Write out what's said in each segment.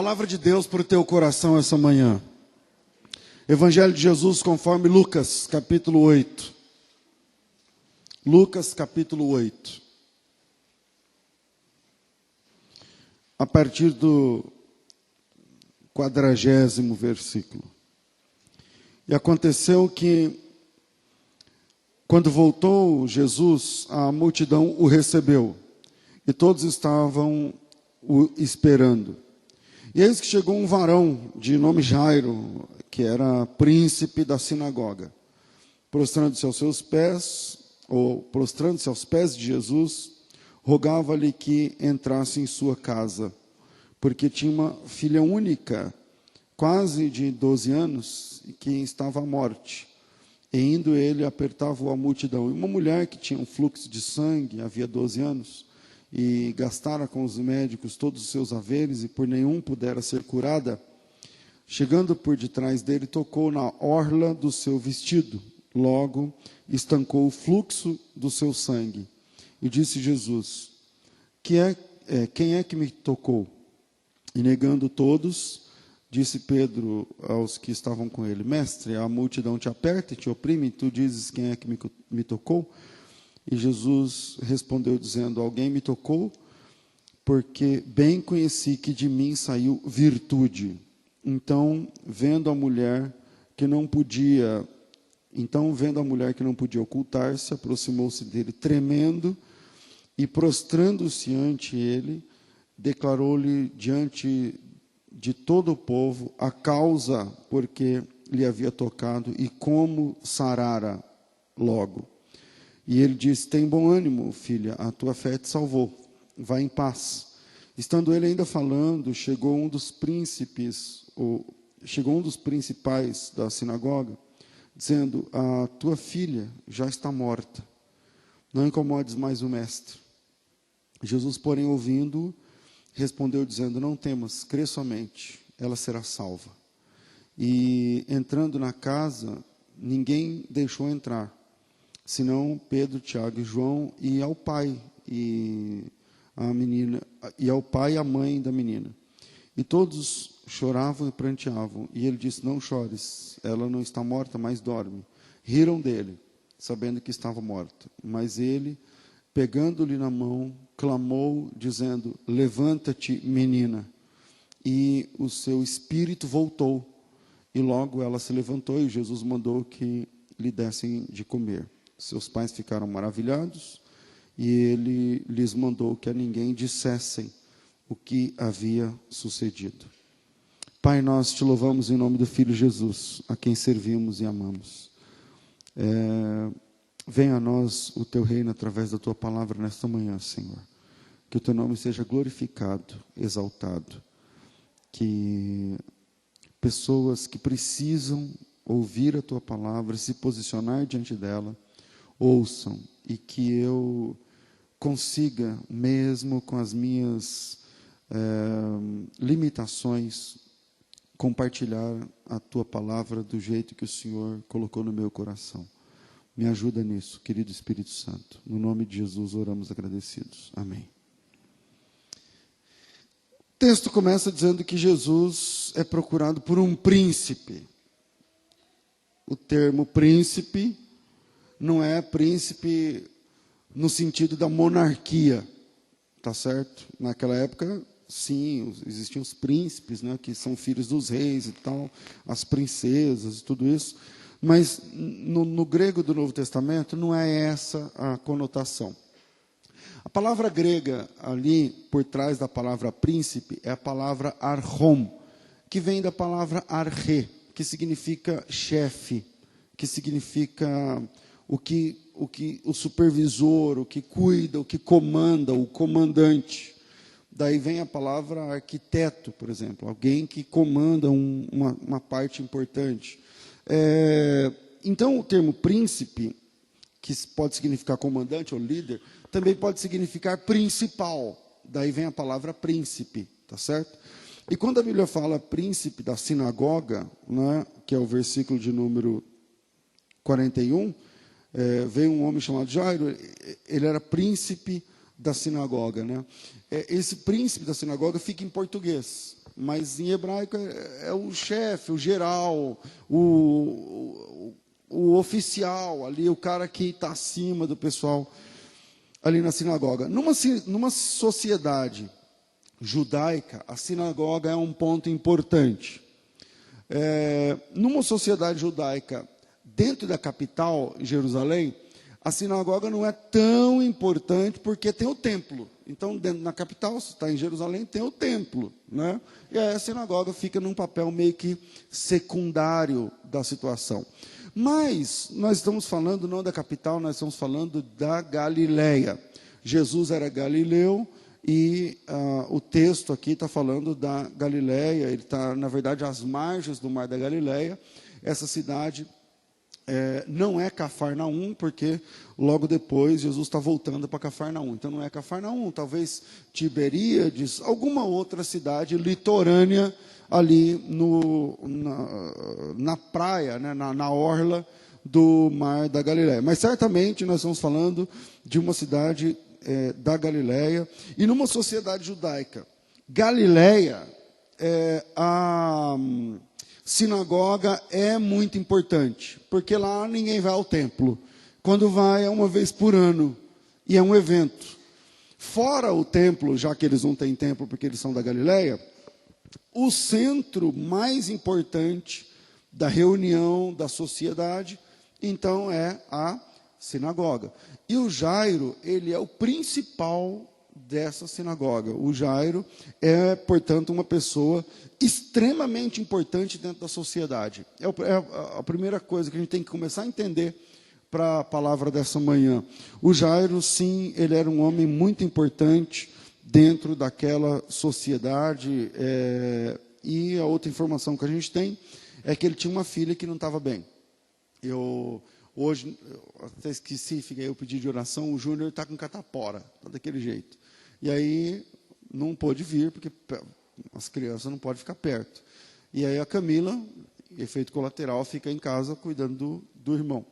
Palavra de Deus para o teu coração essa manhã. Evangelho de Jesus conforme Lucas, capítulo 8. Lucas, capítulo 8. A partir do 40º versículo. E aconteceu que, quando voltou Jesus, a multidão o recebeu, e todos estavam o esperando. E eis que chegou um varão de nome Jairo, que era príncipe da sinagoga. Prostrando-se aos seus pés, prostrando-se aos pés de Jesus, rogava-lhe que entrasse em sua casa, porque tinha uma filha única, quase de 12 anos, que estava à morte. E indo ele, apertava a multidão. E uma mulher que tinha um fluxo de sangue, havia 12 anos, e gastara com os médicos todos os seus haveres, e por nenhum pudera ser curada, chegando por detrás dele, tocou na orla do seu vestido. Logo, estancou o fluxo do seu sangue. E disse Jesus: quem é que me tocou? E negando todos, disse Pedro aos que estavam com ele: Mestre, a multidão te aperta e te oprime, e tu dizes: quem é que me tocou? E Jesus respondeu dizendo: alguém me tocou, porque bem conheci que de mim saiu virtude. Então, vendo a mulher que não podia ocultar-se, aproximou-se dele tremendo e, prostrando-se ante ele, declarou-lhe diante de todo o povo a causa porque lhe havia tocado e como sarara logo. E ele disse: tem bom ânimo, filha, a tua fé te salvou, vai em paz. Estando ele ainda falando, chegou um dos principais da sinagoga, dizendo: a tua filha já está morta, não incomodes mais o mestre. Jesus, porém, ouvindo, respondeu dizendo: não temas, crê somente, ela será salva. E entrando na casa, ninguém deixou entrar, senão Pedro, Tiago e João, e ao pai e a mãe da menina. E todos choravam e pranteavam. E ele disse: não chores, ela não está morta, mas dorme. Riram dele, sabendo que estava morta. Mas ele, pegando-lhe na mão, clamou, dizendo: levanta-te, menina. E o seu espírito voltou. E logo ela se levantou, e Jesus mandou que lhe dessem de comer. Seus pais ficaram maravilhados, e ele lhes mandou que a ninguém dissessem o que havia sucedido. Pai, nós te louvamos em nome do Filho Jesus, a quem servimos e amamos. Venha a nós o teu reino através da tua palavra nesta manhã, Senhor. Que o teu nome seja glorificado, exaltado. Que pessoas que precisam ouvir a tua palavra, se posicionar diante dela, ouçam, e que eu consiga, mesmo com as minhas limitações, compartilhar a tua palavra do jeito que o Senhor colocou no meu coração. Me ajuda nisso, querido Espírito Santo. No nome de Jesus oramos agradecidos. Amém. O texto começa dizendo que Jesus é procurado por um príncipe. O termo príncipe não é príncipe no sentido da monarquia, tá certo? Naquela época, sim, existiam os príncipes, né, que são filhos dos reis e tal, as princesas e tudo isso, mas no grego do Novo Testamento não é essa a conotação. A palavra grega ali, por trás da palavra príncipe, é a palavra archon, que vem da palavra arche, que significa chefe, que significa o supervisor, o que cuida, o que comanda, o comandante. Daí vem a palavra arquiteto, por exemplo, alguém que comanda uma parte importante. Então, o termo príncipe, que pode significar comandante ou líder, também pode significar principal. Daí vem a palavra príncipe, tá certo? E quando a Bíblia fala príncipe da sinagoga, né, que é o versículo de número 41, veio um homem chamado Jairo, ele era príncipe da sinagoga, né? Esse príncipe da sinagoga fica em português, mas em hebraico é o chefe, o geral, o oficial ali, o cara que está acima do pessoal ali na sinagoga. Numa sociedade judaica, a sinagoga é um ponto importante. Numa sociedade judaica, dentro da capital, em Jerusalém, a sinagoga não é tão importante porque tem o templo. Então, na capital, se está em Jerusalém, tem o templo, né? E aí a sinagoga fica num papel meio que secundário da situação. Mas nós estamos falando não da capital, nós estamos falando da Galileia. Jesus era galileu e o texto aqui está falando da Galileia. Ele está, na verdade, às margens do Mar da Galileia. Essa cidade não é Cafarnaum, porque logo depois Jesus está voltando para Cafarnaum. Então não é Cafarnaum, talvez Tiberíades, alguma outra cidade litorânea ali na praia, né, na orla do Mar da Galileia. Mas certamente nós estamos falando de uma cidade da Galileia. E numa sociedade judaica, Galileia, a sinagoga é muito importante, porque lá ninguém vai ao templo. Quando vai, é uma vez por ano, e é um evento. Fora o templo, já que eles não têm templo porque eles são da Galileia, o centro mais importante da reunião da sociedade, então, é a sinagoga. E o Jairo, ele é o principal dessa sinagoga. O Jairo é, portanto, uma pessoa extremamente importante dentro da sociedade. É a primeira coisa que a gente tem que começar a entender para a palavra dessa manhã. O Jairo, sim, ele era um homem muito importante dentro daquela sociedade. E a outra informação que a gente tem é que ele tinha uma filha que não estava bem. Hoje, até esqueci, fiquei eu pedi de oração, o Júnior está com catapora, está daquele jeito. E aí, não pôde vir, porque as crianças não podem ficar perto. E aí a Camila, efeito colateral, fica em casa cuidando do irmão.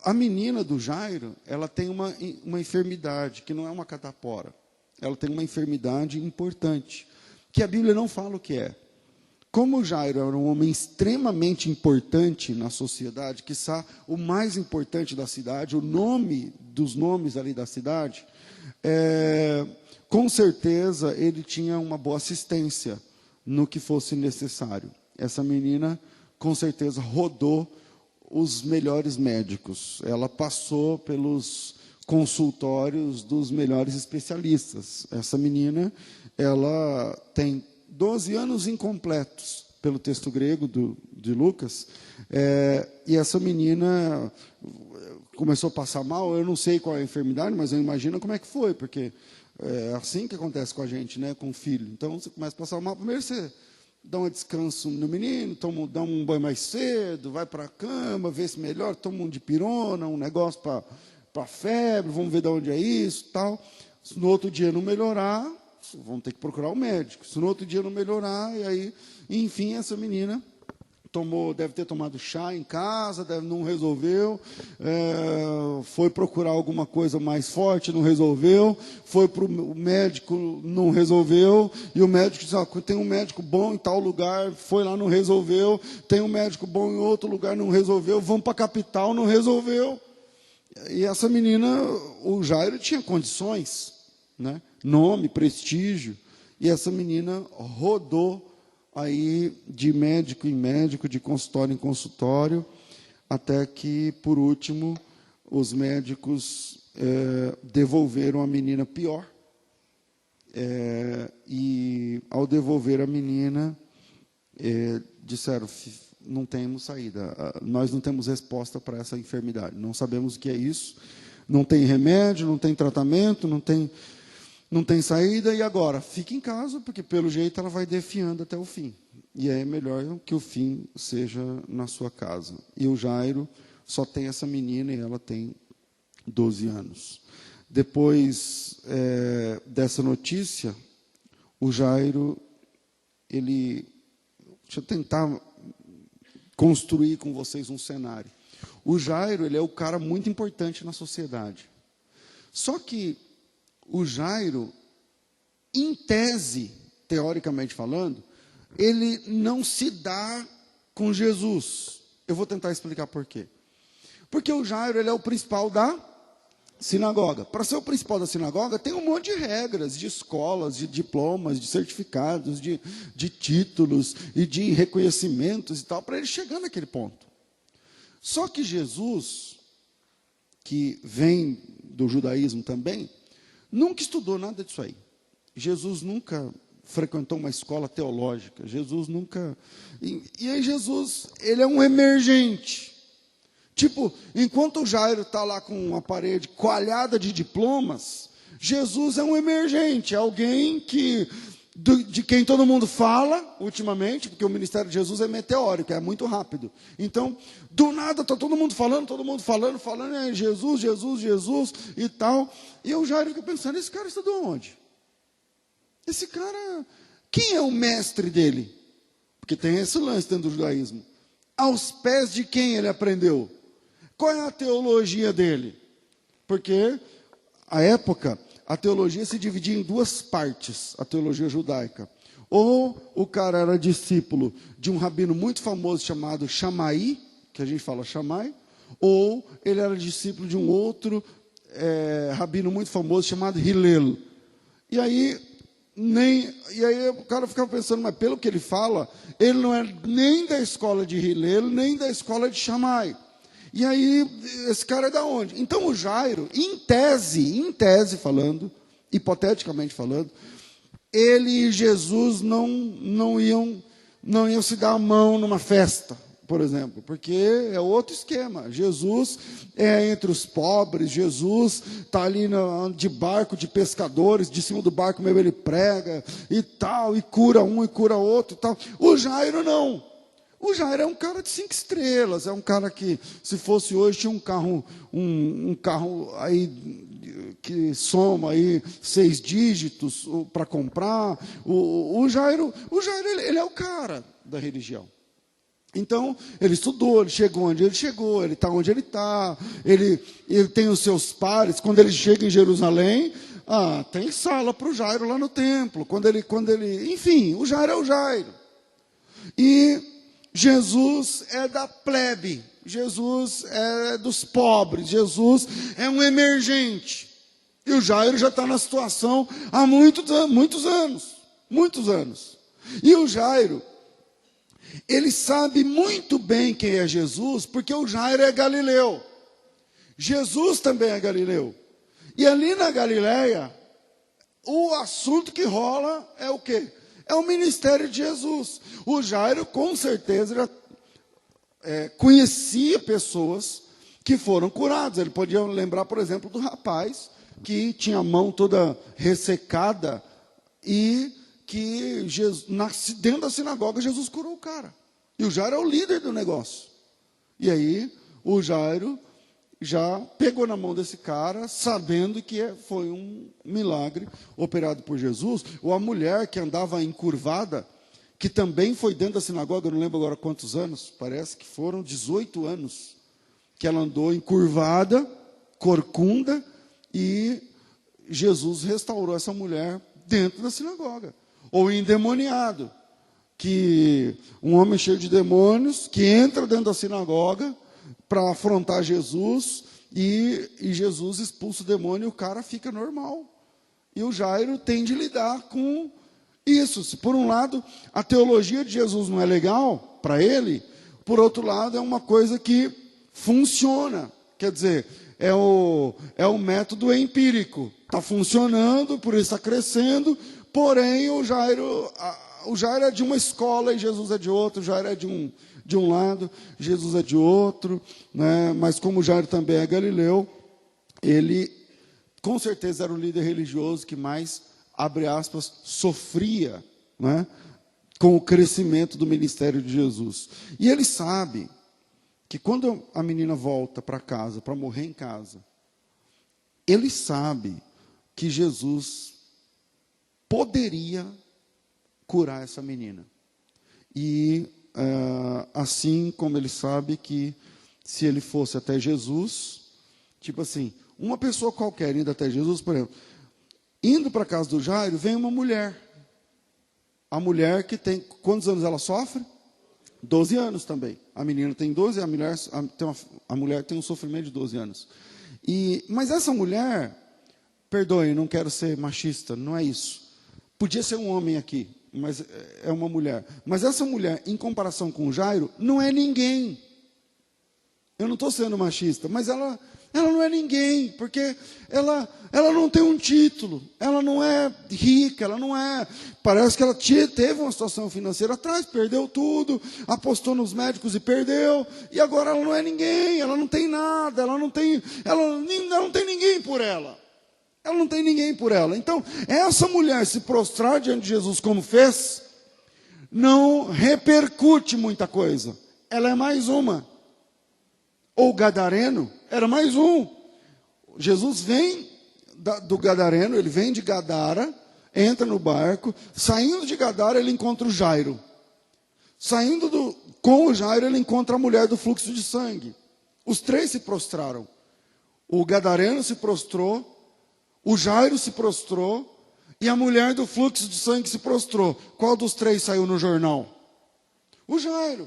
A menina do Jairo, ela tem uma enfermidade, que não é uma catapora. Ela tem uma enfermidade importante, que a Bíblia não fala o que é. Como o Jairo era um homem extremamente importante na sociedade, quiçá o mais importante da cidade, o nome dos nomes ali da cidade, com certeza ele tinha uma boa assistência no que fosse necessário. Essa menina, com certeza, rodou os melhores médicos. Ela passou pelos consultórios dos melhores especialistas. Essa menina, ela tem 12 anos incompletos, pelo texto grego de Lucas, e essa menina começou a passar mal. Eu não sei qual é a enfermidade, mas eu imagino como é que foi, porque é assim que acontece com a gente, né, com o filho. Então, você começa a passar mal, primeiro você dá um descanso no menino, dá um banho mais cedo, vai para a cama, vê se melhora, toma um dipirona, um negócio para febre, vamos ver de onde é isso, tal. Se no outro dia não melhorar, vão ter que procurar o médico. Se no outro dia não melhorar, e aí, enfim, essa menina deve ter tomado chá em casa, não resolveu, foi procurar alguma coisa mais forte, não resolveu, foi para o médico, não resolveu, e o médico disse, tem um médico bom em tal lugar, foi lá, não resolveu, tem um médico bom em outro lugar, não resolveu, vamos para a capital, não resolveu. E essa menina, o Jairo tinha condições, né? Nome, prestígio, e essa menina rodou aí de médico em médico, de consultório em consultório, até que, por último, os médicos devolveram a menina pior. E, ao devolver a menina, disseram, não temos saída, nós não temos resposta para essa enfermidade, não sabemos o que é isso, não tem remédio, não tem tratamento, não tem saída, e agora? Fica em casa, porque pelo jeito ela vai defiando até o fim. E é melhor que o fim seja na sua casa. E o Jairo só tem essa menina e ela tem 12 anos. Depois dessa notícia, o Jairo, deixa eu tentar construir com vocês um cenário. O Jairo, ele é o cara muito importante na sociedade. Só que o Jairo, em tese, teoricamente falando, ele não se dá com Jesus. Eu vou tentar explicar por quê. Porque o Jairo, ele é o principal da sinagoga. Para ser o principal da sinagoga, tem um monte de regras, de escolas, de diplomas, de certificados, de títulos e de reconhecimentos e tal, para ele chegar naquele ponto. Só que Jesus, que vem do judaísmo também, nunca estudou nada disso aí. Jesus nunca frequentou uma escola teológica. Jesus nunca... E aí Jesus, ele é um emergente. Tipo, enquanto o Jairo está lá com uma parede coalhada de diplomas, Jesus é um emergente, é alguém de quem todo mundo fala ultimamente, porque o ministério de Jesus é meteórico, é muito rápido. Então, do nada está todo mundo falando, é Jesus, Jesus, Jesus e tal. E o Jairo fica pensando, esse cara estudou onde? Esse cara, quem é o mestre dele? Porque tem esse lance dentro do judaísmo. Aos pés de quem ele aprendeu? Qual é a teologia dele? Porque, à época, a teologia se dividia em duas partes, a teologia judaica. Ou o cara era discípulo de um rabino muito famoso chamado Shammai, que a gente fala Shammai, ou ele era discípulo de um outro rabino muito famoso chamado Hillel. E aí o cara ficava pensando, mas pelo que ele fala, ele não é nem da escola de Hillel, nem da escola de Shammai. E aí, esse cara é da onde? Então, o Jairo, em tese falando, hipoteticamente falando, ele e Jesus não iam se dar a mão numa festa, por exemplo, porque é outro esquema. Jesus é entre os pobres, Jesus está ali de barco de pescadores, de cima do barco mesmo ele prega e tal, e cura um e cura outro e tal. O Jairo não. O Jairo é um cara de 5 estrelas, é um cara que, se fosse hoje, tinha um carro aí que soma aí 6 dígitos para comprar. O Jairo ele é o cara da religião. Então, ele estudou, ele chegou onde ele chegou, ele está onde ele está, ele tem os seus pares. Quando ele chega em Jerusalém, tem sala para o Jairo lá no templo. Enfim, o Jairo é o Jairo. E Jesus é da plebe, Jesus é dos pobres, Jesus é um emergente. E o Jairo já está na situação há muitos anos. E o Jairo, ele sabe muito bem quem é Jesus, porque o Jairo é galileu. Jesus também é galileu. E ali na Galileia, o assunto que rola é o quê? É o ministério de Jesus. O Jairo, com certeza, já conhecia pessoas que foram curadas. Ele podia lembrar, por exemplo, do rapaz que tinha a mão toda ressecada e que dentro da sinagoga Jesus curou o cara. E o Jairo é o líder do negócio. E aí o Jairo já pegou na mão desse cara, sabendo que foi um milagre operado por Jesus. Ou a mulher que andava encurvada, que também foi dentro da sinagoga, eu não lembro agora quantos anos, parece que foram 18 anos, que ela andou encurvada, corcunda, e Jesus restaurou essa mulher dentro da sinagoga. Ou endemoniado, que um homem cheio de demônios, que entra dentro da sinagoga para afrontar Jesus, e Jesus expulsa o demônio e o cara fica normal. E o Jairo tem de lidar com isso. Se por um lado a teologia de Jesus não é legal para ele, por outro lado é uma coisa que funciona. Quer dizer, é o método empírico. Está funcionando, por isso está crescendo, porém o Jairo é de uma escola e Jesus é de outra, o Jairo é de um lado, Jesus é de outro, né? Mas como Jairo também é galileu, ele com certeza era o líder religioso que mais, abre aspas, sofria, né? Com o crescimento do ministério de Jesus. E ele sabe que quando a menina volta para casa, para morrer em casa, ele sabe que Jesus poderia curar essa menina. E assim como ele sabe que se ele fosse até Jesus, tipo assim, uma pessoa qualquer indo até Jesus, por exemplo, Indo para a casa do Jairo, vem uma mulher. A mulher que tem, quantos anos ela sofre? 12 anos também. A menina tem 12, a mulher tem um sofrimento de 12 anos. Mas essa mulher, perdoe, não quero ser machista, não é isso. Podia ser um homem aqui, mas é uma mulher. Mas essa mulher, em comparação com o Jairo, não é ninguém. Eu não estou sendo machista, mas ela não é ninguém, porque ela não tem um título, ela não é rica, ela não é... Parece que ela teve uma situação financeira atrás, perdeu tudo, apostou nos médicos e perdeu, e agora ela não é ninguém, ela não tem nada, ela não tem ninguém por ela. Ela não tem ninguém por ela. Então, essa mulher se prostrar diante de Jesus como fez, não repercute muita coisa. Ela é mais uma. Ou Gadareno, era mais um. Jesus vem do Gadareno, ele vem de Gadara, entra no barco, saindo de Gadara ele encontra o Jairo. Com o Jairo ele encontra a mulher do fluxo de sangue. Os três se prostraram. O Gadareno se prostrou, o Jairo se prostrou e a mulher do fluxo de sangue se prostrou. Qual dos três saiu no jornal? O Jairo.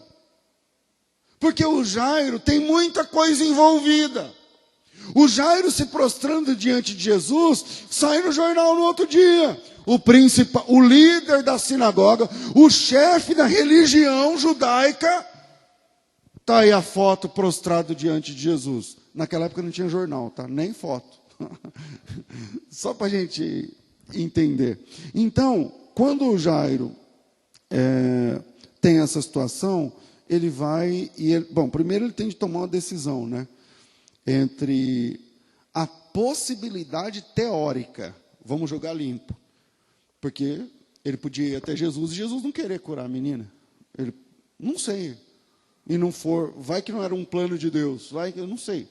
Porque o Jairo tem muita coisa envolvida. O Jairo se prostrando diante de Jesus, sai no jornal no outro dia. O líder da sinagoga, o chefe da religião judaica, está aí a foto prostrado diante de Jesus. Naquela época não tinha jornal, tá? Nem foto. Só para a gente entender. Então, quando o Jairo tem essa situação, ele vai primeiro ele tem de tomar uma decisão, né? Entre a possibilidade teórica, vamos jogar limpo, porque ele podia ir até Jesus e Jesus não querer curar a menina. Ele, não sei, e não for, vai que não era um plano de Deus, vai que eu não sei.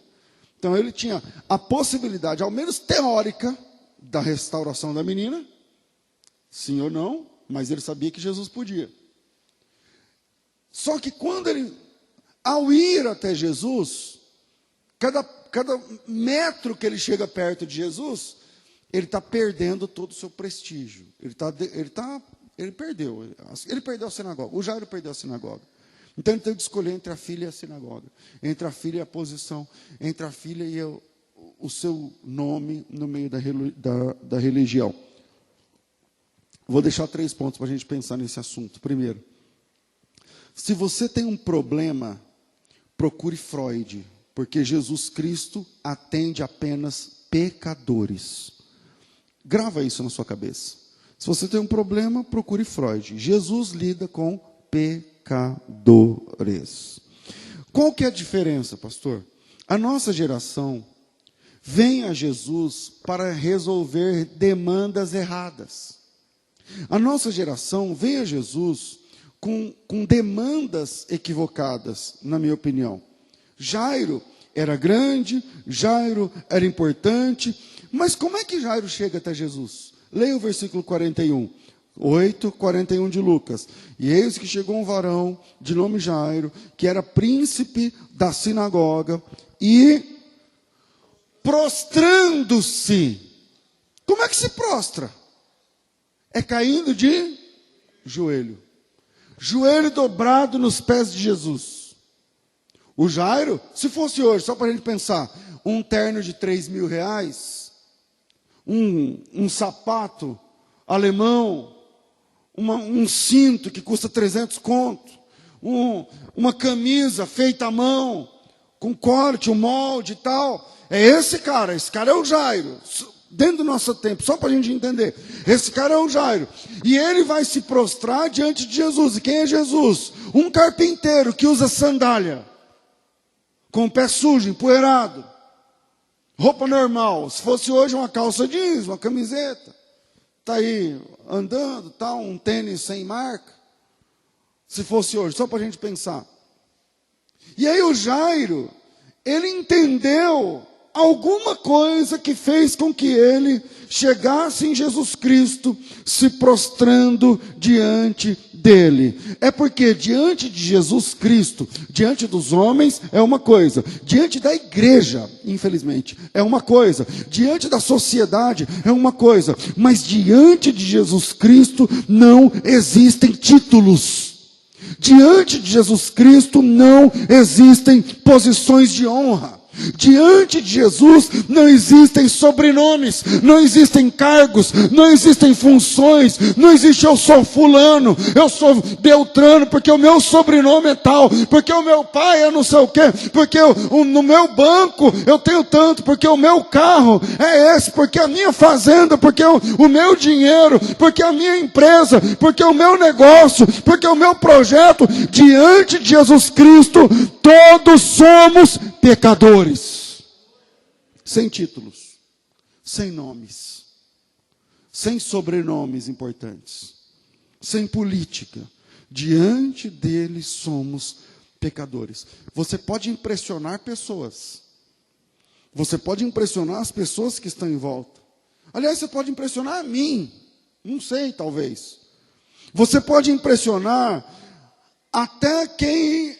Então ele tinha a possibilidade, ao menos teórica, da restauração da menina, sim ou não, mas ele sabia que Jesus podia. Só que ao ir até Jesus, cada metro que ele chega perto de Jesus, ele está perdendo todo o seu prestígio. Ele perdeu a sinagoga. O Jairo perdeu a sinagoga. Então ele teve de escolher entre a filha e a sinagoga, entre a filha e a posição, entre a filha e o seu nome no meio da religião. Vou deixar 3 pontos para a gente pensar nesse assunto. Primeiro, se você tem um problema, procure Freud, porque Jesus Cristo atende apenas pecadores. Grava isso na sua cabeça. Se você tem um problema, procure Freud. Jesus lida com pecadores. Qual que é a diferença, pastor? A nossa geração vem a Jesus para resolver demandas erradas. A nossa geração vem a Jesus com demandas equivocadas, na minha opinião. Jairo era grande, Jairo era importante, mas como é que Jairo chega até Jesus? Leia o versículo 41, 8:41 de Lucas. E eis que chegou um varão de nome Jairo, que era príncipe da sinagoga, e prostrando-se. Como é que se prostra? É caindo de joelho. Joelho dobrado nos pés de Jesus. O Jairo, se fosse hoje, só para a gente pensar, um terno de 3.000 reais, um sapato alemão, um cinto que custa 300 conto, uma camisa feita à mão, com corte, um molde e tal. Esse cara é o Jairo. Dentro do nosso tempo, só para a gente entender. Esse cara é o Jairo. E ele vai se prostrar diante de Jesus. E quem é Jesus? Um carpinteiro que usa sandália, com o pé sujo, empoeirado. Roupa normal. Se fosse hoje uma calça jeans, uma camiseta. Está aí andando, um tênis sem marca. Se fosse hoje, só para a gente pensar. E aí o Jairo, ele entendeu alguma coisa que fez com que ele chegasse em Jesus Cristo, se prostrando diante dele. É porque diante de Jesus Cristo, diante dos homens é uma coisa, diante da igreja, infelizmente, é uma coisa, diante da sociedade é uma coisa, mas diante de Jesus Cristo não existem títulos. Diante de Jesus Cristo não existem posições de honra. Diante de Jesus não existem sobrenomes, não existem cargos, não existem funções, não existe eu sou fulano, eu sou Beltrano, porque o meu sobrenome é tal, porque o meu pai é não sei o quê, porque no meu banco eu tenho tanto, porque o meu carro é esse, porque a minha fazenda, porque o meu dinheiro, porque a minha empresa, porque o meu negócio, porque o meu projeto. Diante de Jesus Cristo todos somos pecadores. Sem títulos, sem nomes, sem sobrenomes importantes, sem política. Diante dele somos pecadores. Você pode impressionar pessoas. Você pode impressionar as pessoas que estão em volta. Aliás, você pode impressionar a mim. Não sei, talvez. Você pode impressionar até quem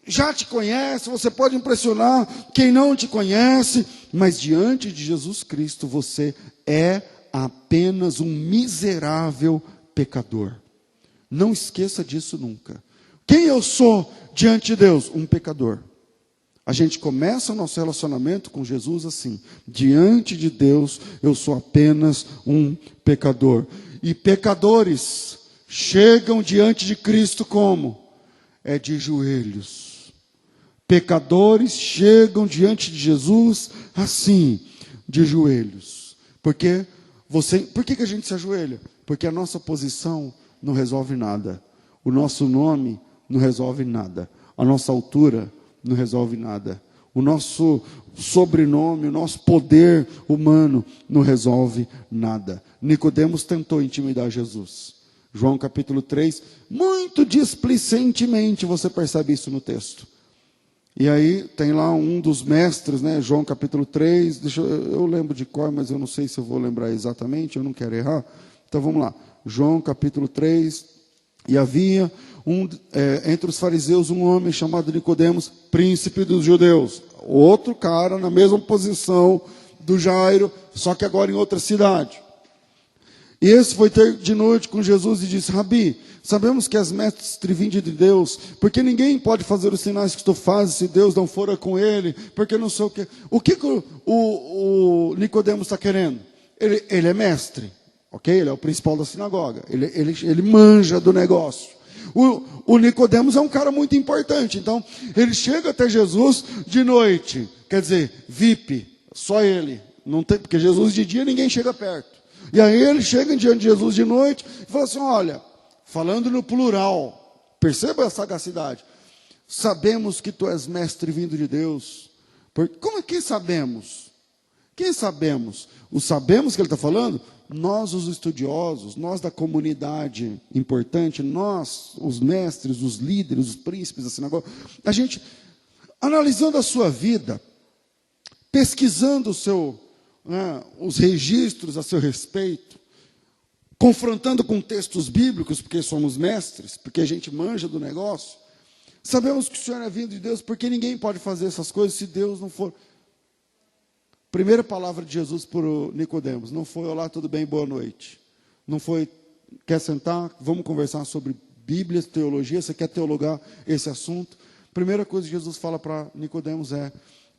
já te conhece, você pode impressionar quem não te conhece, mas diante de Jesus Cristo você é apenas um miserável pecador. Não esqueça disso nunca. Quem eu sou diante de Deus? Um pecador. A gente começa o nosso relacionamento com Jesus assim: diante de Deus eu sou apenas um pecador. E pecadores chegam diante de Cristo como? É de joelhos. Pecadores chegam diante de Jesus assim, de joelhos. Por que a gente se ajoelha? Porque a nossa posição não resolve nada. O nosso nome não resolve nada. A nossa altura não resolve nada. O nosso sobrenome, o nosso poder humano não resolve nada. Nicodemos tentou intimidar Jesus. João capítulo 3, muito displicentemente você percebe isso no texto. E aí tem lá um dos mestres, né, João capítulo 3, eu lembro de cor, mas eu não sei se eu vou lembrar exatamente, eu não quero errar. Então vamos lá, João capítulo 3, e havia entre os fariseus um homem chamado Nicodemos, príncipe dos judeus. Outro cara na mesma posição do Jairo, só que agora em outra cidade. E esse foi ter de noite com Jesus e disse: Rabi, sabemos que és mestre vindo de Deus, porque ninguém pode fazer os sinais que tu fazes se Deus não fora com ele, porque não sei o que. O que o Nicodemos está querendo? Ele é mestre, ok? Ele é o principal da sinagoga, ele manja do negócio. O Nicodemos é um cara muito importante, então ele chega até Jesus de noite, quer dizer, VIP, só ele, não tem, porque Jesus de dia ninguém chega perto. E aí ele chega diante de Jesus de noite e fala assim: olha, falando no plural, perceba a sagacidade. Sabemos que tu és mestre vindo de Deus. Como é que sabemos? Quem sabemos? O sabemos que ele está falando? Nós, os estudiosos, nós da comunidade importante, nós, os mestres, os líderes, os príncipes da sinagoga, a gente, analisando a sua vida, pesquisando os registros a seu respeito, confrontando com textos bíblicos, porque somos mestres, porque a gente manja do negócio, sabemos que o Senhor é vindo de Deus, porque ninguém pode fazer essas coisas se Deus não for. Primeira palavra de Jesus para o Nicodemos, não foi: olá, tudo bem, boa noite. Não foi: quer sentar, vamos conversar sobre Bíblia, teologia, você quer teologar esse assunto? Primeira coisa que Jesus fala para Nicodemos é: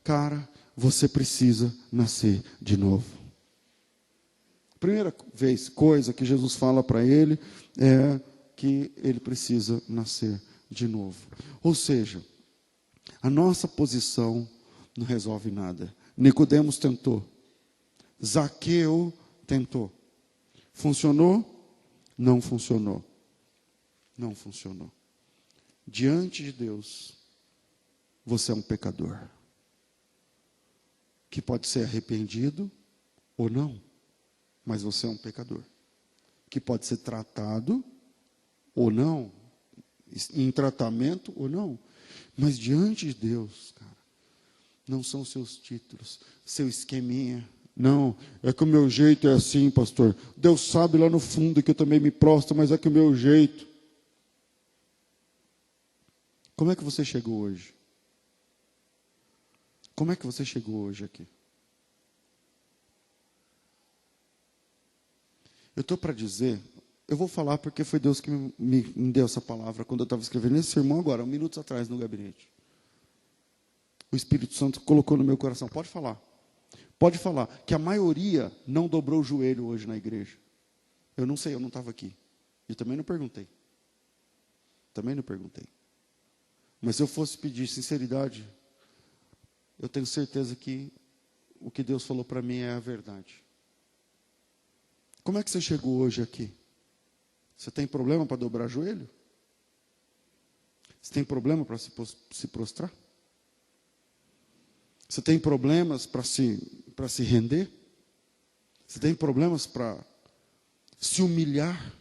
cara, você precisa nascer de novo. Primeira coisa que Jesus fala para ele é que ele precisa nascer de novo. Ou seja, a nossa posição não resolve nada. Nicodemos tentou. Zaqueu tentou. Funcionou? Não funcionou. Não funcionou. Diante de Deus, você é um pecador, que pode ser arrependido ou não, mas você é um pecador, que pode ser tratado ou não, em tratamento ou não, mas diante de Deus, cara, Não são seus títulos, seu esqueminha. Não, é que o meu jeito é assim, pastor. Deus sabe lá no fundo que eu também me prostro, mas é que o meu jeito. Como é que você chegou hoje? Como é que você chegou hoje aqui? Eu estou para dizer, eu vou falar porque foi Deus que me deu essa palavra quando eu estava escrevendo esse sermão agora, minutos atrás no gabinete. O Espírito Santo colocou no meu coração. Pode falar. Pode falar que a maioria não dobrou o joelho hoje na igreja. Eu não sei, eu não estava aqui. E também não perguntei. Mas se eu fosse pedir sinceridade, eu tenho certeza que o que Deus falou para mim é a verdade. Como é que você chegou hoje aqui? Você tem problema para dobrar joelho? Você tem problema para se prostrar? Você tem problemas para se render? Você tem problemas para se humilhar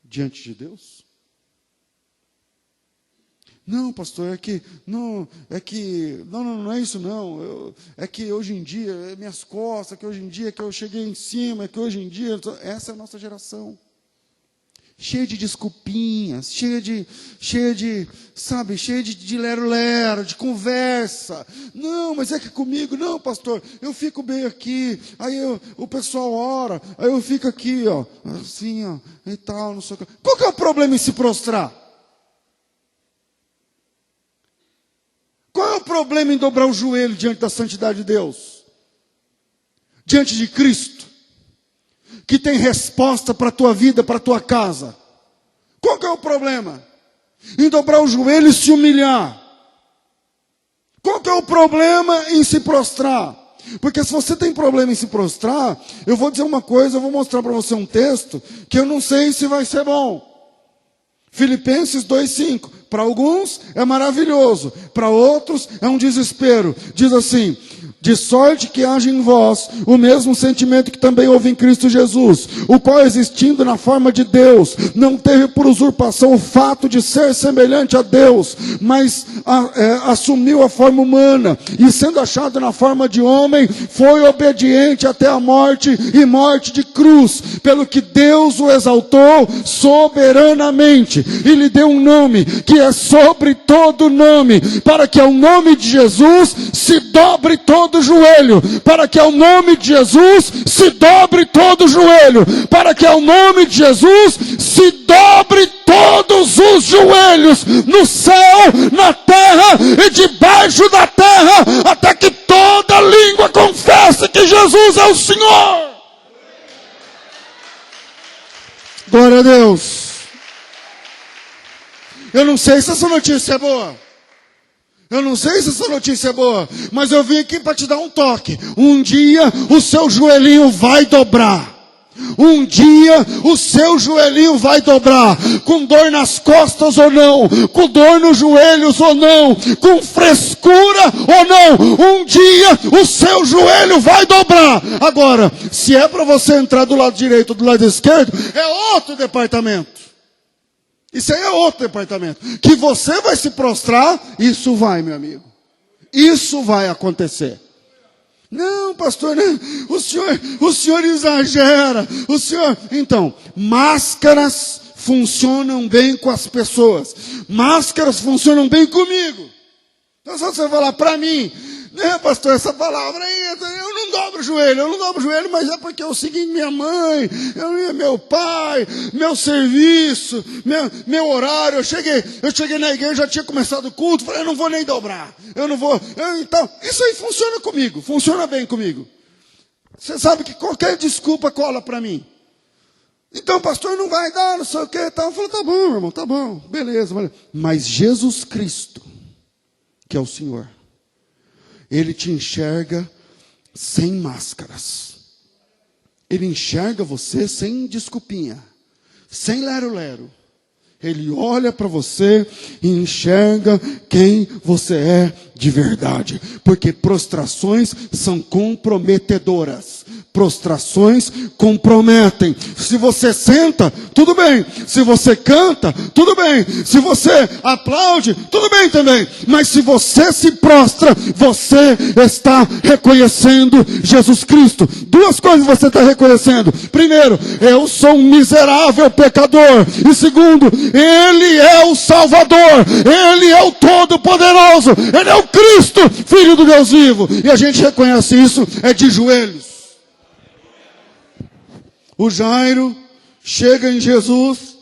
diante de Deus? Não, pastor, não é isso não. É que hoje em dia, é minhas costas, que hoje em dia que eu cheguei em cima, é que hoje em dia, essa é a nossa geração. Cheia de desculpinhas, cheia de lero-lero, de conversa. Não, mas é que comigo, não, pastor, eu fico bem aqui, aí o pessoal ora, aí eu fico aqui, ó, assim, ó, e tal, não sei o que. Qual que é o problema em se prostrar? Qual é o problema em dobrar o joelho diante da santidade de Deus? Diante de Cristo? Que tem resposta para a tua vida, para a tua casa. Qual que é o problema? Em dobrar o joelho e se humilhar. Qual que é o problema em se prostrar? Porque se você tem problema em se prostrar, eu vou dizer uma coisa, eu vou mostrar para você um texto, que eu não sei se vai ser bom. Filipenses 2,5. Para alguns é maravilhoso, para outros é um desespero. Diz assim: de sorte que haja em vós o mesmo sentimento que também houve em Cristo Jesus, o qual, existindo na forma de Deus, não teve por usurpação o fato de ser semelhante a Deus, mas assumiu a forma humana, e sendo achado na forma de homem, foi obediente até a morte, e morte de cruz, pelo que Deus o exaltou soberanamente, e lhe deu um nome, que é sobre todo nome, para que ao nome de Jesus se dobre todo joelho, para que ao nome de Jesus se dobre todo joelho, para que ao nome de Jesus se dobre todos os joelhos, no céu, na terra e debaixo da terra, até que toda língua confesse que Jesus é o Senhor. Glória a Deus. Eu não sei se essa notícia é boa. Mas eu vim aqui para te dar um toque. Um dia o seu joelhinho vai dobrar. Com dor nas costas ou não, com dor nos joelhos ou não, com frescura ou não, um dia o seu joelho vai dobrar. Agora, se é para você entrar do lado direito ou do lado esquerdo, é outro departamento. Isso aí é outro departamento. Que você vai se prostrar, isso vai, meu amigo. Isso vai acontecer. Não, pastor, né? o senhor exagera. Então, máscaras funcionam bem com as pessoas. Máscaras funcionam bem comigo. Então, se você falar para mim, né, pastor, essa palavra aí, eu não dobro o joelho, mas é porque eu segui minha mãe, meu pai, meu serviço, meu horário. Eu cheguei na igreja, já tinha começado o culto, falei, eu não vou nem dobrar, então, isso aí funciona comigo, funciona bem comigo. Você sabe que qualquer desculpa cola para mim. Então, pastor, não vai dar, não sei o que, eu falei, tá bom, meu irmão, tá bom, beleza. Mas Jesus Cristo, que é o Senhor, Ele te enxerga sem máscaras. Ele enxerga você sem desculpinha, sem lero-lero. Ele olha para você e enxerga quem você é de verdade. Porque prostrações são comprometedoras. Prostrações comprometem. Se você senta, tudo bem. Se você canta, tudo bem. Se você aplaude, tudo bem também. Mas se você se prostra, você está reconhecendo Jesus Cristo. Duas coisas você está reconhecendo. Primeiro, eu sou um miserável pecador. E segundo, Ele é o Salvador. Ele é o Todo-Poderoso. Ele é o Cristo, Filho do Deus vivo. E a gente reconhece isso de joelhos. O Jairo chega em Jesus,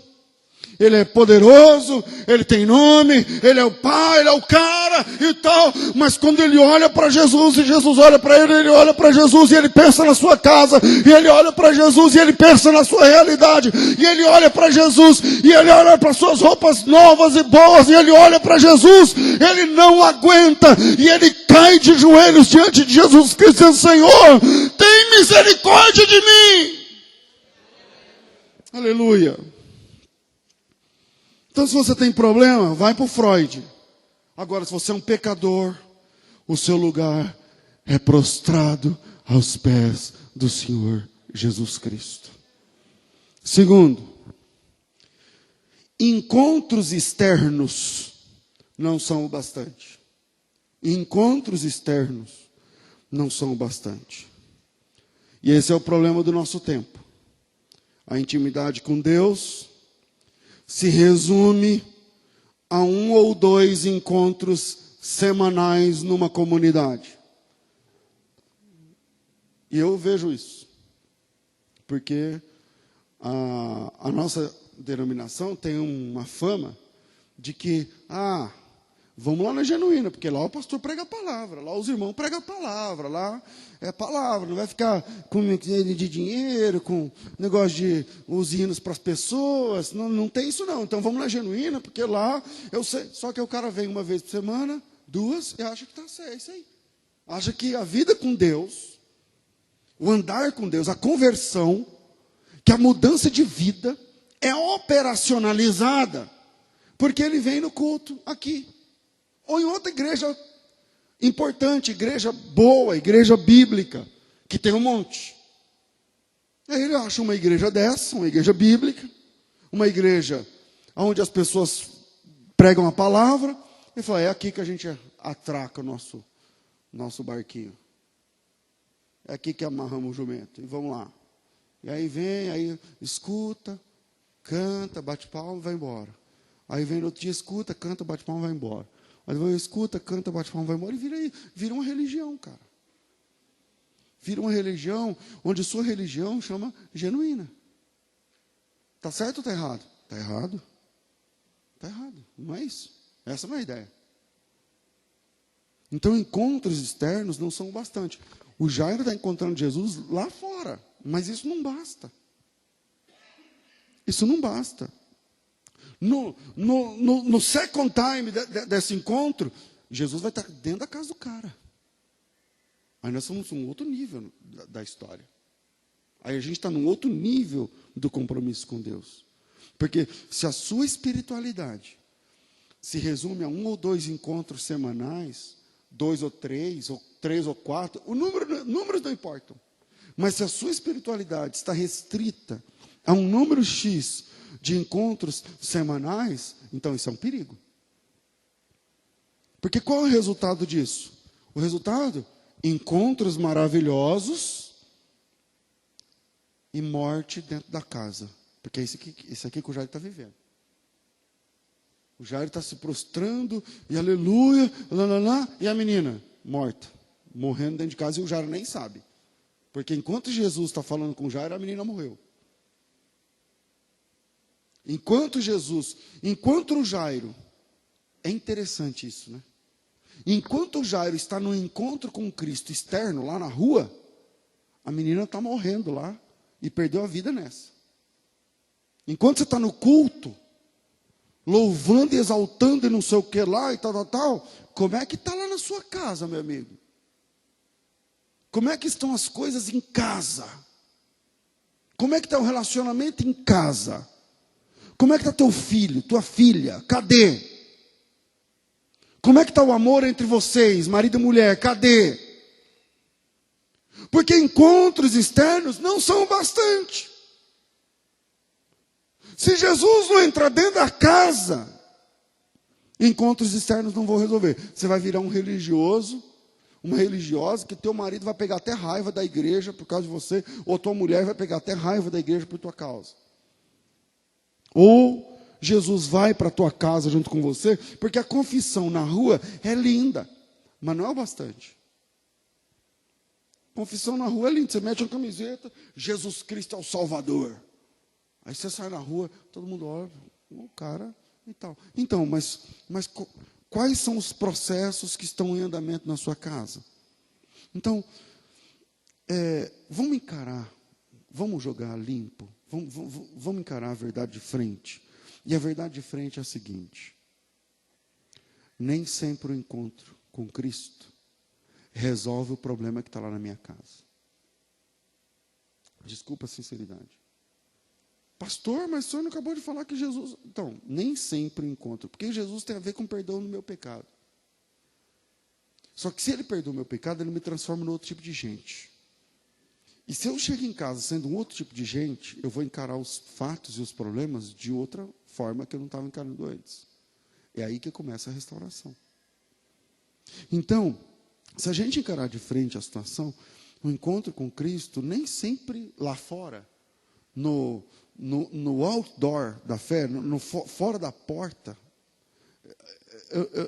ele é poderoso, ele tem nome, ele é o pai, ele é o cara e tal, mas quando ele olha para Jesus e Jesus olha para ele olha para Jesus e ele pensa na sua casa, e ele olha para Jesus e ele pensa na sua realidade, e ele olha para Jesus e ele olha para suas roupas novas e boas, e ele olha para Jesus, ele não aguenta, e ele cai de joelhos diante de Jesus Cristo, dizendo: Senhor, tem misericórdia de mim. Aleluia. Então, se você tem problema, vai para o Freud. Agora, se você é um pecador, o seu lugar é prostrado aos pés do Senhor Jesus Cristo. Segundo, encontros externos não são o bastante. Encontros externos não são o bastante. E esse é o problema do nosso tempo. A intimidade com Deus se resume a 1 ou 2 encontros semanais numa comunidade. E eu vejo isso. Porque a nossa denominação tem uma fama de que, vamos lá na Genuína, porque lá o pastor prega a palavra, lá os irmãos pregam a palavra, lá é palavra, não vai ficar com de dinheiro, com negócio de os hinos para as pessoas, não tem isso não. Então vamos na Genuína, porque lá eu sei. Só que o cara vem uma vez por semana, 2, e acha que está certo, é isso aí. Acha que a vida com Deus, o andar com Deus, a conversão, que a mudança de vida é operacionalizada, porque ele vem no culto aqui. Ou em outra igreja importante, igreja boa, igreja bíblica, que tem um monte. Aí ele acha uma igreja dessa, uma igreja bíblica, uma igreja onde as pessoas pregam a palavra, e fala: é aqui que a gente atraca o nosso barquinho. É aqui que amarramos o jumento, e vamos lá. E aí vem, aí escuta, canta, bate palma e vai embora. Aí vem no outro dia, escuta, canta, bate palma e vai embora. Aí escuta, canta, bate palma, vai embora, e vira uma religião, cara. Vira uma religião onde sua religião chama genuína. Está certo ou está errado? Está errado. Está errado. Não é isso. Essa não é a ideia. Então, encontros externos não são o bastante. O Jairo está encontrando Jesus lá fora, mas isso não basta. Isso não basta. No second time desse encontro, Jesus vai estar dentro da casa do cara. Aí nós somos um outro nível da história. Aí a gente está num outro nível do compromisso com Deus. Porque se a sua espiritualidade se resume a 1 ou 2 encontros semanais, 2 ou 3 ou 4, números não importam. Mas se a sua espiritualidade está restrita a um número X de encontros semanais, então isso é um perigo. Porque qual é o resultado disso? O resultado? Encontros maravilhosos e morte dentro da casa. Porque é isso aqui que o Jairo está vivendo. O Jairo está se prostrando, e aleluia, e a menina morta, morrendo dentro de casa, e o Jairo nem sabe. Porque enquanto Jesus está falando com o Jairo, a menina morreu. Enquanto o Jairo, é interessante isso, né? Enquanto o Jairo está no encontro com Cristo externo, lá na rua, a menina está morrendo lá e perdeu a vida nessa. Enquanto você está no culto, louvando e exaltando e não sei o que lá e tal, como é que está lá na sua casa, meu amigo? Como é que estão as coisas em casa? Como é que está o relacionamento em casa? Como é que está teu filho, tua filha? Cadê? Como é que está o amor entre vocês, marido e mulher? Cadê? Porque encontros externos não são o bastante. Se Jesus não entrar dentro da casa, encontros externos não vão resolver. Você vai virar um religioso, uma religiosa, que teu marido vai pegar até raiva da igreja por causa de você, ou tua mulher vai pegar até raiva da igreja por tua causa. Ou Jesus vai para a tua casa junto com você, porque a confissão na rua é linda, mas não é o bastante. Confissão na rua é linda, você mete uma camiseta, Jesus Cristo é o Salvador. Aí você sai na rua, todo mundo olha, o cara e tal. Então, mas quais são os processos que estão em andamento na sua casa? Então, vamos encarar, vamos jogar limpo, vamos encarar a verdade de frente. E a verdade de frente é a seguinte: nem sempre o encontro com Cristo resolve o problema que está lá na minha casa. Desculpa a sinceridade. Pastor, mas o senhor não acabou de falar que Jesus... Então, nem sempre o encontro, porque Jesus tem a ver com perdão no meu pecado. Só que se ele perdoa o meu pecado, ele me transforma em outro tipo de gente. E se eu chego em casa sendo um outro tipo de gente, eu vou encarar os fatos e os problemas de outra forma que eu não estava encarando antes. É aí que começa a restauração. Então, se a gente encarar de frente a situação, o encontro com Cristo, nem sempre lá fora, no outdoor da fé, fora da porta,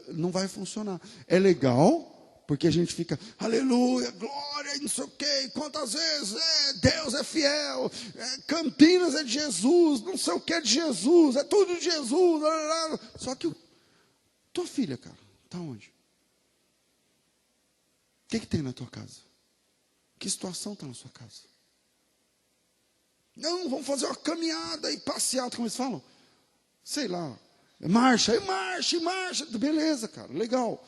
não vai funcionar. É legal, porque a gente fica, aleluia, glória, não sei o quê, quantas vezes, Deus é fiel, Campinas é de Jesus, não sei o que é de Jesus, é tudo de Jesus. Só que tua filha, cara, está onde? O que tem na tua casa? Que situação está na sua casa? Não, vamos fazer uma caminhada e passeata, como eles falam. Sei lá, marcha. Beleza, cara, legal.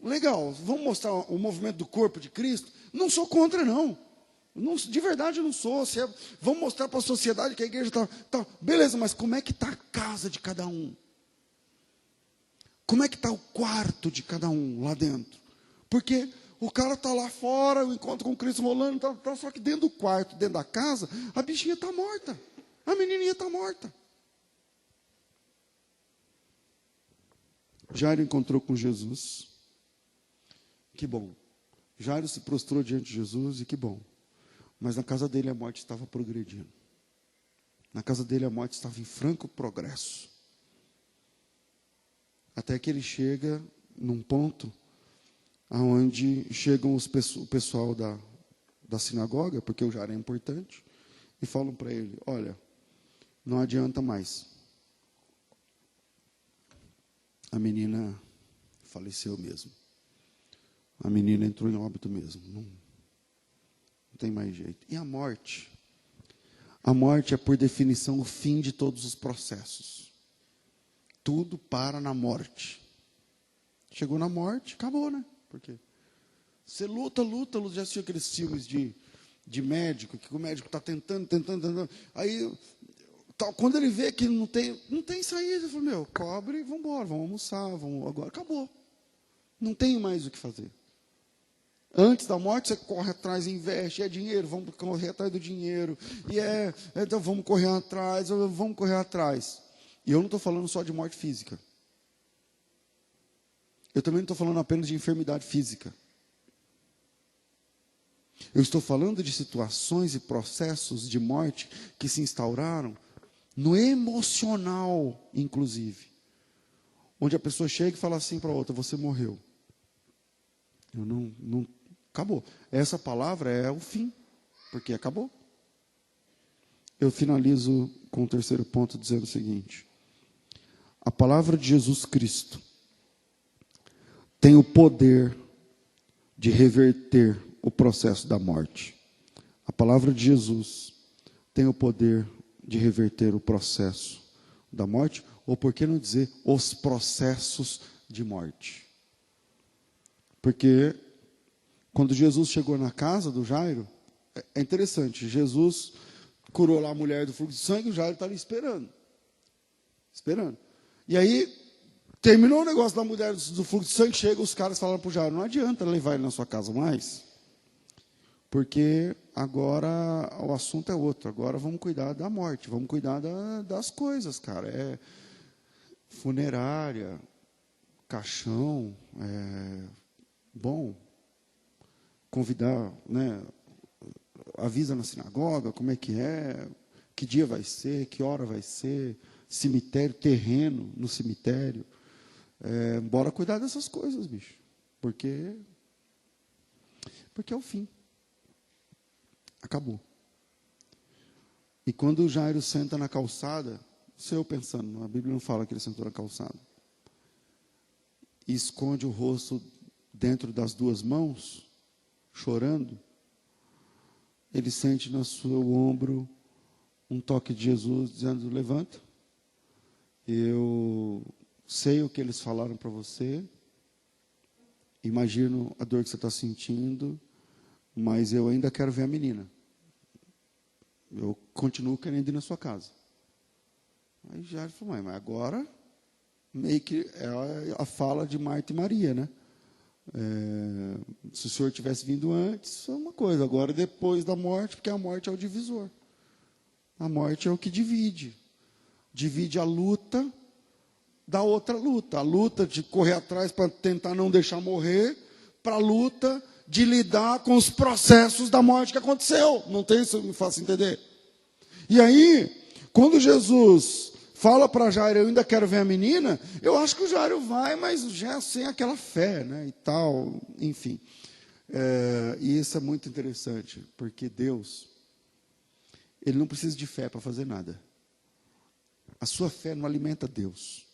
Legal, vamos mostrar o movimento do corpo de Cristo? Não sou contra, não. De verdade eu não sou. Vamos mostrar para a sociedade que a igreja está... Beleza, mas como é que está a casa de cada um? Como é que está o quarto de cada um lá dentro? Porque o cara está lá fora, o encontro com Cristo rolando, só que dentro do quarto, dentro da casa, a bichinha está morta. A menininha está morta. Jairo encontrou com Jesus. Que bom. Jairo se prostrou diante de Jesus e que bom. Mas na casa dele a morte estava progredindo. Na casa dele a morte estava em franco progresso. Até que ele chega num ponto aonde chegam o pessoal da sinagoga, porque o Jairo é importante, e falam para ele, olha, não adianta mais. A menina faleceu mesmo. A menina entrou em óbito mesmo. Não tem mais jeito. E a morte? A morte é, por definição, o fim de todos os processos. Tudo para na morte. Chegou na morte, acabou, né? Porque você luta. Já assistiu aqueles filmes de médico, que o médico está tentando. Aí, quando ele vê que não tem saída, ele fala, cobre, vamos embora, vamos almoçar, agora acabou. Não tem mais o que fazer. Antes da morte, você corre atrás, investe, é dinheiro, vamos correr atrás do dinheiro. Então vamos correr atrás. E eu não estou falando só de morte física. Eu também não estou falando apenas de enfermidade física. Eu estou falando de situações e processos de morte que se instauraram no emocional, inclusive. Onde a pessoa chega e fala assim para a outra, você morreu. Eu não acabou. Essa palavra é o fim, porque acabou. Eu finalizo com o terceiro ponto dizendo o seguinte: a palavra de Jesus Cristo tem o poder de reverter o processo da morte. A palavra de Jesus tem o poder de reverter o processo da morte, ou por que não dizer, os processos de morte. Porque quando Jesus chegou na casa do Jairo, é interessante, Jesus curou lá a mulher do fluxo de sangue, o Jairo está ali esperando. E aí, terminou o negócio da mulher do fluxo de sangue, chega, os caras falaram para o Jairo, não adianta levar ele na sua casa mais, Porque agora o assunto é outro. Agora vamos cuidar da morte, vamos cuidar das coisas, cara. É funerária, caixão, bom, convidar, né? Avisa na sinagoga como é, que dia vai ser, que hora vai ser, cemitério, terreno no cemitério. Bora cuidar dessas coisas, bicho. Porque é o fim. Acabou. E quando o Jairo senta na calçada, isso eu pensando, a Bíblia não fala que ele sentou na calçada, e esconde o rosto dentro das duas mãos, chorando, ele sente no seu ombro um toque de Jesus dizendo: levanta, eu sei o que eles falaram para você, imagino a dor que você está sentindo, mas eu ainda quero ver a menina. Eu continuo querendo ir na sua casa. Aí Jairo falou: mas agora meio que é a fala de Marta e Maria, né? Se o Senhor tivesse vindo antes, é uma coisa. Agora, depois da morte, porque a morte é o divisor. A morte é o que divide. Divide a luta da outra luta. A luta de correr atrás para tentar não deixar morrer, para a luta de lidar com os processos da morte que aconteceu. Não tem isso, me faça entender. E aí, quando Jesus fala para Jairo: eu ainda quero ver a menina, eu acho que o Jairo vai, mas já sem aquela fé, né, e tal, enfim. E isso é muito interessante, porque Deus, Ele não precisa de fé para fazer nada. A sua fé não alimenta Deus.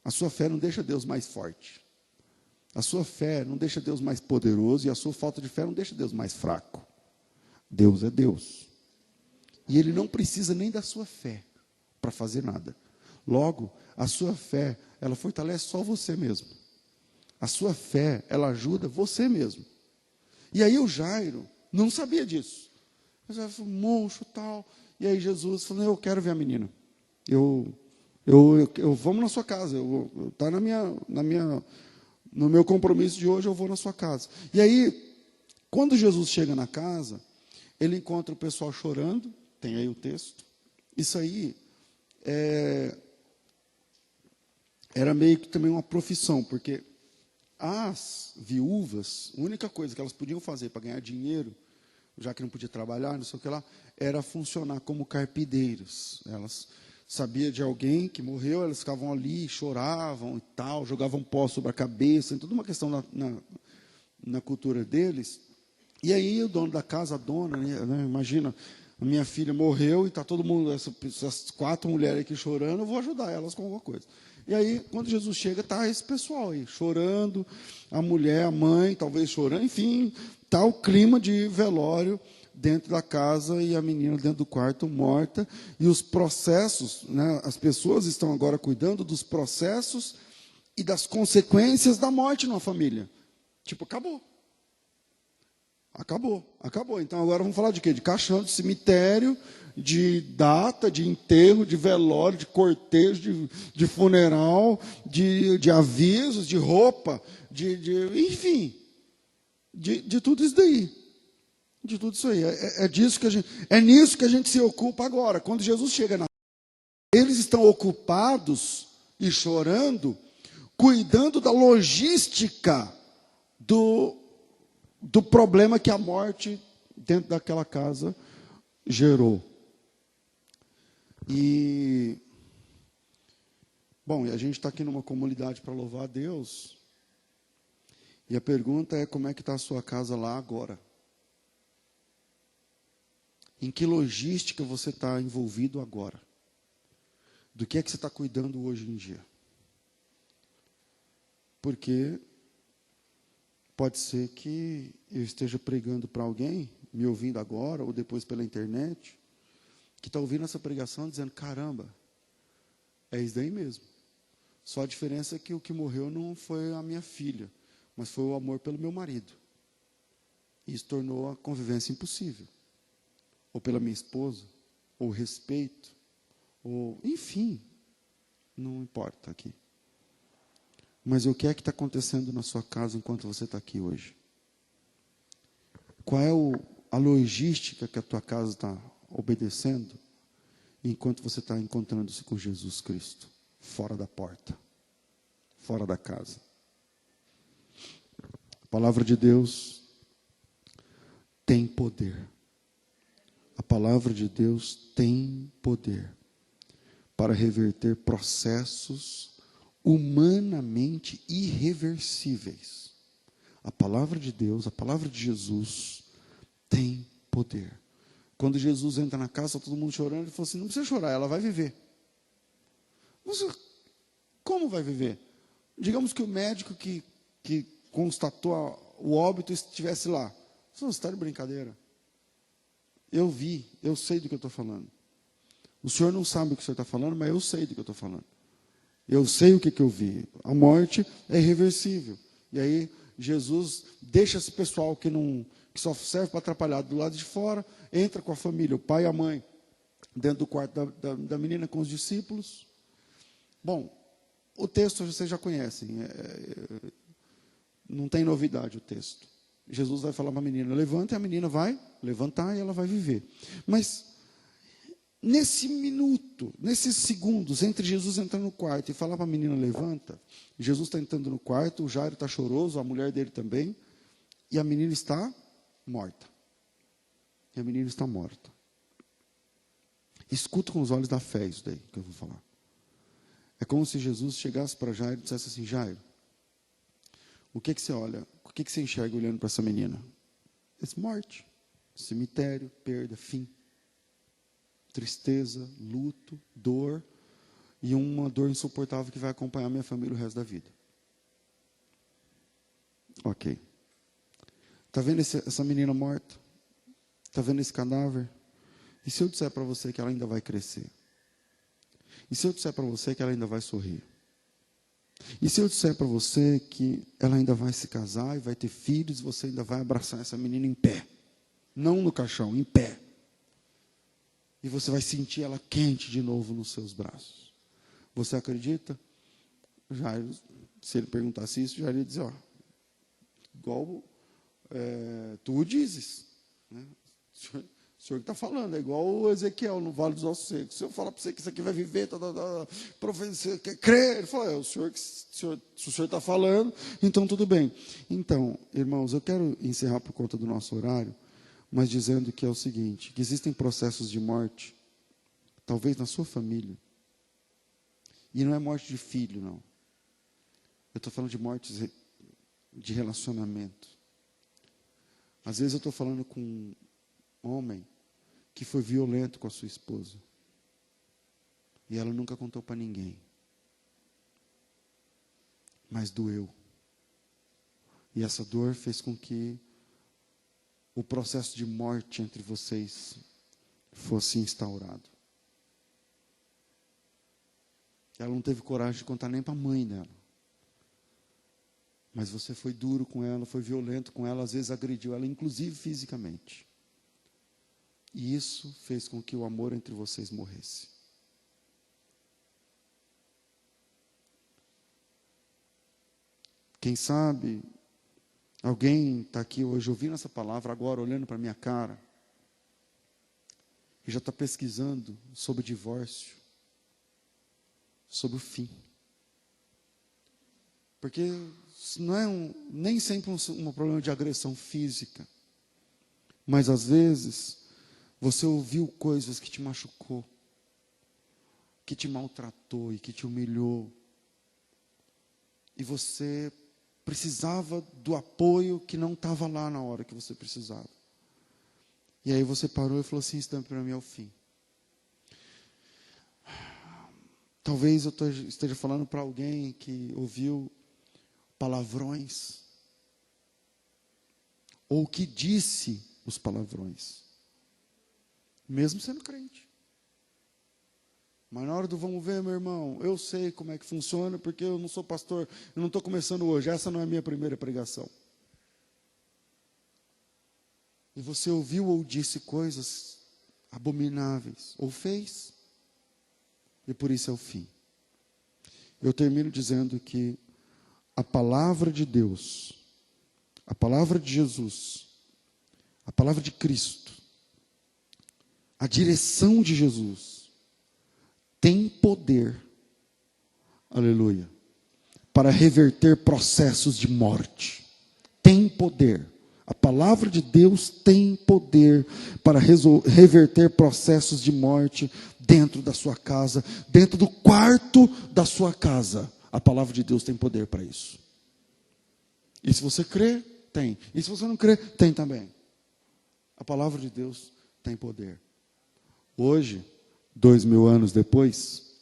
A sua fé não deixa Deus mais forte. A sua fé não deixa Deus mais poderoso, e a sua falta de fé não deixa Deus mais fraco. Deus é Deus. E Ele não precisa nem da sua fé para fazer nada. Logo, a sua fé, ela fortalece só você mesmo. A sua fé, ela ajuda você mesmo. E aí o Jairo não sabia disso. O Jairo falou: monstro, tal. E aí Jesus falou: eu quero ver a menina. Vamos na sua casa. Está no meu compromisso de hoje, eu vou na sua casa. E aí, quando Jesus chega na casa, ele encontra o pessoal chorando. Tem aí o texto. Isso aí era meio que também uma profissão, porque as viúvas, a única coisa que elas podiam fazer para ganhar dinheiro, já que não podia trabalhar, não sei o que lá, era funcionar como carpideiros. Elas sabiam de alguém que morreu, elas ficavam ali, choravam e tal, jogavam pó sobre a cabeça, toda uma questão na cultura deles. E aí o dono da casa, a dona, né, imagina, a minha filha morreu e está todo mundo, essas 4 mulheres aqui chorando, eu vou ajudar elas com alguma coisa. E aí, quando Jesus chega, está esse pessoal aí, chorando, a mulher, a mãe, talvez chorando, enfim, está o clima de velório dentro da casa e a menina dentro do quarto morta. E os processos, né, as pessoas estão agora cuidando dos processos e das consequências da morte numa família. Tipo, acabou. Acabou. Então agora vamos falar de quê? De caixão, de cemitério, de data, de enterro, de velório, de cortejo, de funeral, de avisos, de roupa, enfim, de tudo isso daí. De tudo isso aí. É nisso que a gente se ocupa agora. Quando Jesus chega eles estão ocupados e chorando, cuidando da logística do problema que a morte dentro daquela casa gerou. E, bom, a gente está aqui numa comunidade para louvar a Deus, e a pergunta é: como é que está a sua casa lá agora? Em que logística você está envolvido agora? Do que é que você está cuidando hoje em dia? Porque pode ser que eu esteja pregando para alguém, me ouvindo agora, ou depois pela internet, que está ouvindo essa pregação dizendo: caramba, é isso daí mesmo. Só a diferença é que o que morreu não foi a minha filha, mas foi o amor pelo meu marido. Isso tornou a convivência impossível. Ou pela minha esposa, ou respeito, ou enfim, não importa aqui. Mas o que é que está acontecendo na sua casa enquanto você está aqui hoje? qual é a logística que a tua casa está obedecendo, enquanto você está encontrando-se com Jesus Cristo, fora da porta, fora da casa. A palavra de Deus tem poder. A palavra de Deus tem poder para reverter processos humanamente irreversíveis. A palavra de Deus, a palavra de Jesus tem poder. Quando Jesus entra na casa, todo mundo chorando, ele falou assim, não precisa chorar, ela vai viver. Você, como vai viver? Digamos que o médico que constatou o óbito estivesse lá. Você está de brincadeira. Eu vi, eu sei do que eu estou falando. O senhor não sabe o que o senhor está falando, mas eu sei do que eu estou falando. Eu sei o que eu vi. A morte é irreversível. E aí, Jesus deixa esse pessoal que só serve para atrapalhar do lado de fora, entra com a família, o pai e a mãe, dentro do quarto da menina com os discípulos. Bom, o texto vocês já conhecem. Não tem novidade o texto. Jesus vai falar para a menina, levanta, e a menina vai levantar e ela vai viver. Mas, nesse minuto, nesses segundos, entre Jesus entrar no quarto e falar para a menina, levanta, Jesus está entrando no quarto, o Jairo está choroso, a mulher dele também, e a menina está morta. E a menina está morta. Escuta com os olhos da fé isso daí que eu vou falar. É como se Jesus chegasse para Jairo e dissesse assim, Jairo, o que você olha, o que você enxerga olhando para essa menina? Morte, cemitério, perda, fim. Tristeza, luto, dor, e uma dor insuportável que vai acompanhar minha família o resto da vida. Ok. Está vendo essa menina morta? Está vendo esse cadáver? E se eu disser para você que ela ainda vai crescer? E se eu disser para você que ela ainda vai sorrir? E se eu disser para você que ela ainda vai se casar e vai ter filhos, e você ainda vai abraçar essa menina em pé? Não no caixão, em pé. E você vai sentir ela quente de novo nos seus braços. Você acredita? Jairo, se ele perguntasse isso, Jairo ia dizer, ó, igual tu dizes. Né? O senhor que está falando, é igual o Ezequiel no Vale dos Ossos Secos. Se eu falar para você que isso aqui vai viver, profecia, quer crer? Ele fala, se o senhor está falando, então tudo bem. Então, irmãos, eu quero encerrar por conta do nosso horário, mas dizendo que é o seguinte, que existem processos de morte, talvez na sua família, e não é morte de filho, não. Eu estou falando de mortes de relacionamento. Às vezes eu estou falando com um homem que foi violento com a sua esposa, e ela nunca contou para ninguém, mas doeu. E essa dor fez com que o processo de morte entre vocês fosse instaurado. Ela não teve coragem de contar nem para a mãe dela. Mas você foi duro com ela, foi violento com ela, às vezes agrediu ela, inclusive fisicamente. E isso fez com que o amor entre vocês morresse. Quem sabe, alguém está aqui hoje ouvindo essa palavra, agora olhando para a minha cara, e já está pesquisando sobre divórcio, sobre o fim. Porque não é nem sempre um problema de agressão física, mas às vezes você ouviu coisas que te machucou, que te maltratou e que te humilhou, e você precisava do apoio que não estava lá na hora que você precisava. E aí você parou e falou assim, isso para mim é o fim. Talvez eu esteja falando para alguém que ouviu palavrões, ou que disse os palavrões, mesmo sendo crente. Mas na hora do vamos ver, meu irmão, eu sei como é que funciona, porque eu não sou pastor, eu não estou começando hoje, essa não é a minha primeira pregação. E você ouviu ou disse coisas abomináveis, ou fez, e por isso é o fim. Eu termino dizendo que a palavra de Deus, a palavra de Jesus, A palavra de Cristo, a direção de Jesus, tem poder, aleluia, para reverter processos de morte. Tem poder. A palavra de Deus tem poder para reverter processos de morte dentro da sua casa, dentro do quarto da sua casa. A palavra de Deus tem poder para isso. E se você crê, tem. E se você não crê, tem também. A palavra de Deus tem poder. Hoje, 2000 anos depois,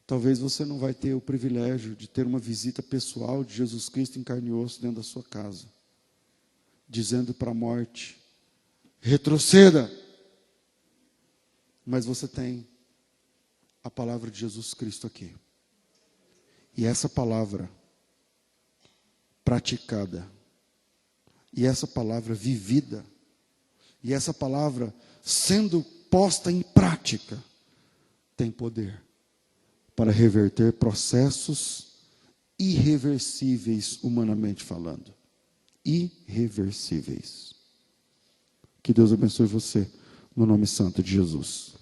talvez você não vai ter o privilégio de ter uma visita pessoal de Jesus Cristo em carne e osso dentro da sua casa, dizendo para a morte: retroceda. Mas você tem a palavra de Jesus Cristo aqui. E essa palavra praticada, e essa palavra vivida, e essa palavra sendo posta em prática, tem poder para reverter processos irreversíveis, humanamente falando. Irreversíveis. Que Deus abençoe você, no nome santo de Jesus.